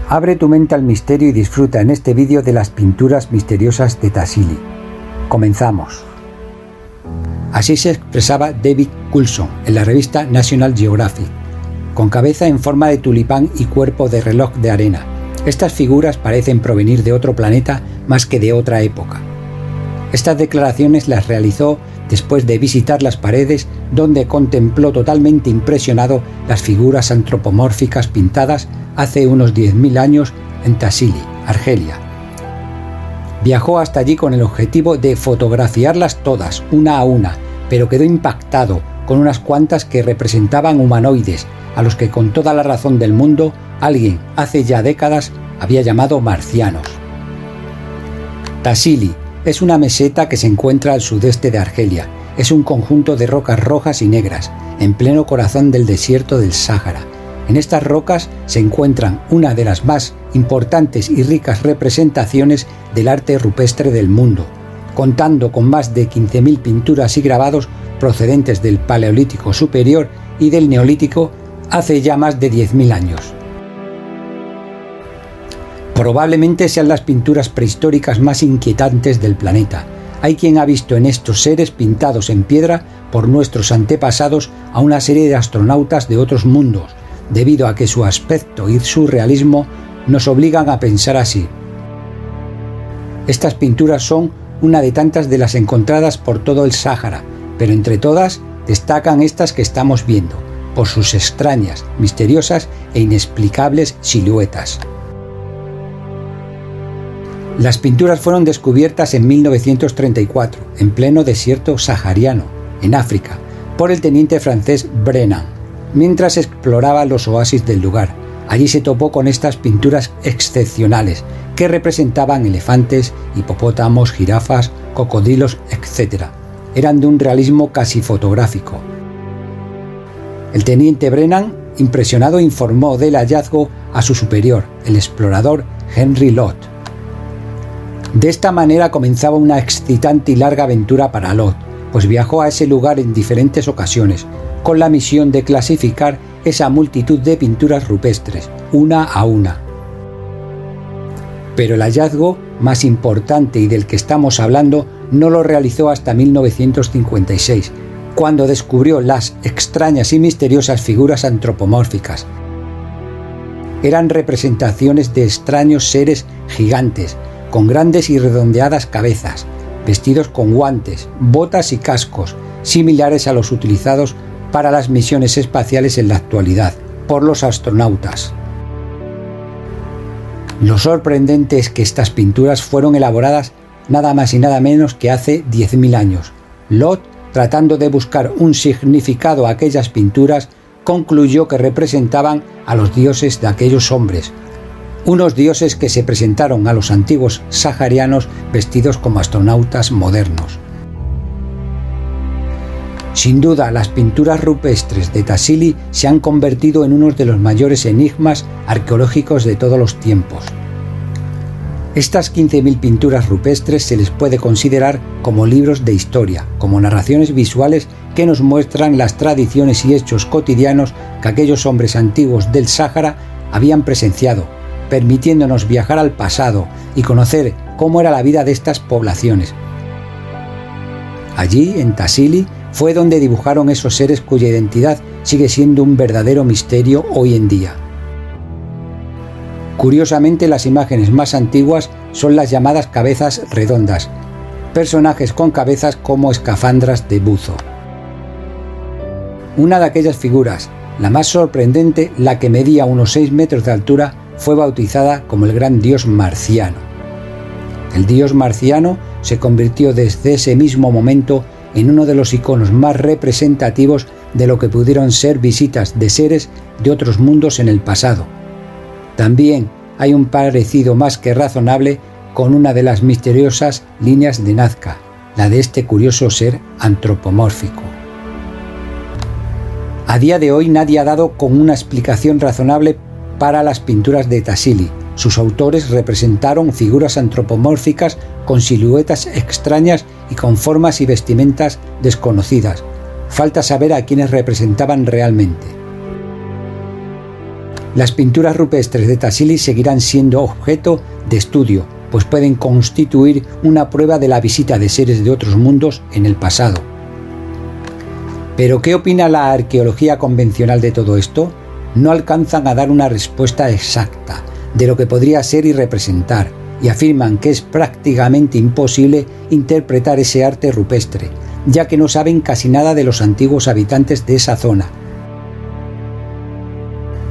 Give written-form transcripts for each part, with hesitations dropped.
Abre tu mente al misterio y disfruta en este vídeo de las pinturas misteriosas de Tassili. Comenzamos. Así se expresaba David Coulson en la revista National Geographic, con cabeza en forma de tulipán y cuerpo de reloj de arena. Estas figuras parecen provenir de otro planeta más que de otra época. Estas declaraciones las realizó después de visitar las paredes donde contempló totalmente impresionado las figuras antropomórficas pintadas hace unos 10.000 años en Tassili, Argelia. Viajó hasta allí con el objetivo de fotografiarlas todas, una a una, pero quedó impactado con unas cuantas que representaban humanoides, a los que con toda la razón del mundo alguien hace ya décadas había llamado marcianos. Tassili es una meseta que se encuentra al sudeste de Argelia. Es un conjunto de rocas rojas y negras, en pleno corazón del desierto del Sáhara. En estas rocas se encuentran una de las más importantes y ricas representaciones del arte rupestre del mundo, contando con más de 15.000 pinturas y grabados procedentes del Paleolítico Superior y del Neolítico hace ya más de 10.000 años. Probablemente sean las pinturas prehistóricas más inquietantes del planeta. Hay quien ha visto en estos seres pintados en piedra por nuestros antepasados a una serie de astronautas de otros mundos, debido a que su aspecto y su realismo nos obligan a pensar así. Estas pinturas son una de tantas de las encontradas por todo el Sáhara, pero entre todas destacan estas que estamos viendo, por sus extrañas, misteriosas e inexplicables siluetas. Las pinturas fueron descubiertas en 1934, en pleno desierto sahariano, en África, por el teniente francés Brennan, mientras exploraba los oasis del lugar. Allí se topó con estas pinturas excepcionales, que representaban elefantes, hipopótamos, jirafas, cocodrilos, etc. Eran de un realismo casi fotográfico. El teniente Brennan, impresionado, informó del hallazgo a su superior, el explorador Henry Lott. De esta manera comenzaba una excitante y larga aventura para Lott, pues viajó a ese lugar en diferentes ocasiones, con la misión de clasificar esa multitud de pinturas rupestres, una a una. Pero el hallazgo más importante y del que estamos hablando no lo realizó hasta 1956, cuando descubrió las extrañas y misteriosas figuras antropomórficas. Eran representaciones de extraños seres gigantes, con grandes y redondeadas cabezas, vestidos con guantes, botas y cascos, similares a los utilizados para las misiones espaciales en la actualidad, por los astronautas. Lo sorprendente es que estas pinturas fueron elaboradas nada más y nada menos que hace 10.000 años. Lott, tratando de buscar un significado a aquellas pinturas, concluyó que representaban a los dioses de aquellos hombres, unos dioses que se presentaron a los antiguos saharianos vestidos como astronautas modernos. Sin duda, las pinturas rupestres de Tassili se han convertido en uno de los mayores enigmas arqueológicos de todos los tiempos. Estas 15.000 pinturas rupestres se les puede considerar como libros de historia, como narraciones visuales que nos muestran las tradiciones y hechos cotidianos que aquellos hombres antiguos del Sáhara habían presenciado, permitiéndonos viajar al pasado y conocer cómo era la vida de estas poblaciones. Allí, en Tassili, fue donde dibujaron esos seres cuya identidad sigue siendo un verdadero misterio hoy en día. Curiosamente, las imágenes más antiguas son las llamadas cabezas redondas, personajes con cabezas como escafandras de buzo. Una de aquellas figuras, la más sorprendente, la que medía unos 6 metros de altura, fue bautizada como el gran dios marciano. El dios marciano se convirtió desde ese mismo momento en uno de los iconos más representativos de lo que pudieron ser visitas de seres de otros mundos en el pasado. También hay un parecido más que razonable con una de las misteriosas líneas de Nazca, la de este curioso ser antropomórfico. A día de hoy nadie ha dado con una explicación razonable para las pinturas de Tassili. Sus autores representaron figuras antropomórficas con siluetas extrañas y con formas y vestimentas desconocidas. Falta saber a quiénes representaban realmente. Las pinturas rupestres de Tassili seguirán siendo objeto de estudio, pues pueden constituir una prueba de la visita de seres de otros mundos en el pasado. ¿Pero qué opina la arqueología convencional de todo esto? No alcanzan a dar una respuesta exacta de lo que podría ser y representar, y afirman que es prácticamente imposible interpretar ese arte rupestre, ya que no saben casi nada de los antiguos habitantes de esa zona.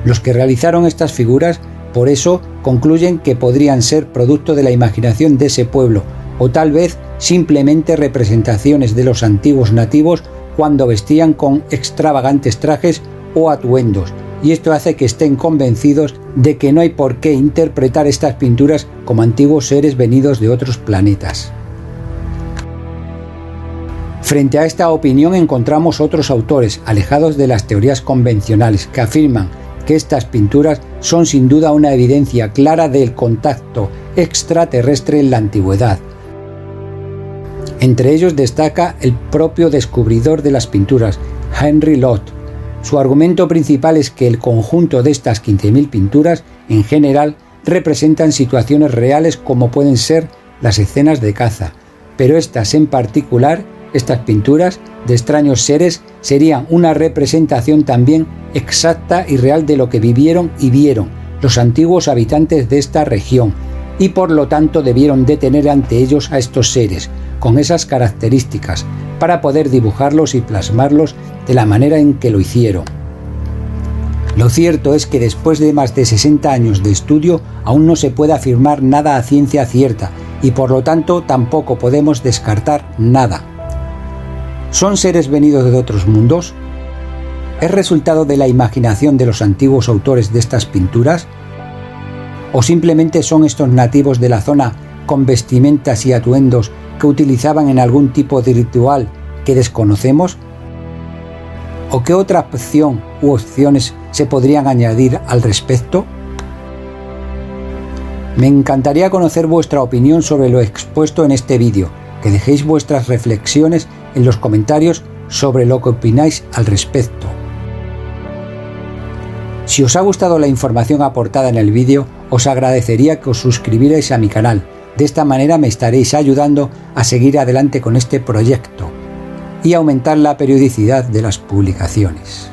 Los que realizaron estas figuras, por eso, concluyen que podrían ser producto de la imaginación de ese pueblo, o tal vez simplemente representaciones de los antiguos nativos cuando vestían con extravagantes trajes o atuendos, y esto hace que estén convencidos de que no hay por qué interpretar estas pinturas como antiguos seres venidos de otros planetas. Frente a esta opinión encontramos otros autores alejados de las teorías convencionales que afirman que estas pinturas son sin duda una evidencia clara del contacto extraterrestre en la antigüedad. Entre ellos destaca el propio descubridor de las pinturas, Henry Lott. Su argumento principal es que el conjunto de estas 15.000 pinturas, en general, representan situaciones reales como pueden ser las escenas de caza, pero estas en particular, estas pinturas de extraños seres, serían una representación también exacta y real de lo que vivieron y vieron los antiguos habitantes de esta región, y por lo tanto debieron de tener ante ellos a estos seres, con esas características, para poder dibujarlos y plasmarlos de la manera en que lo hicieron. Lo cierto es que después de más de 60 años de estudio aún no se puede afirmar nada a ciencia cierta y por lo tanto tampoco podemos descartar nada. ¿Son seres venidos de otros mundos? ¿Es resultado de la imaginación de los antiguos autores de estas pinturas? ¿O simplemente son estos nativos de la zona con vestimentas y atuendos que utilizaban en algún tipo de ritual que desconocemos? ¿O qué otra opción u opciones se podrían añadir al respecto? Me encantaría conocer vuestra opinión sobre lo expuesto en este vídeo, que dejéis vuestras reflexiones en los comentarios sobre lo que opináis al respecto. Si os ha gustado la información aportada en el vídeo, os agradecería que os suscribierais a mi canal. De esta manera me estaréis ayudando a seguir adelante con este proyecto y aumentar la periodicidad de las publicaciones.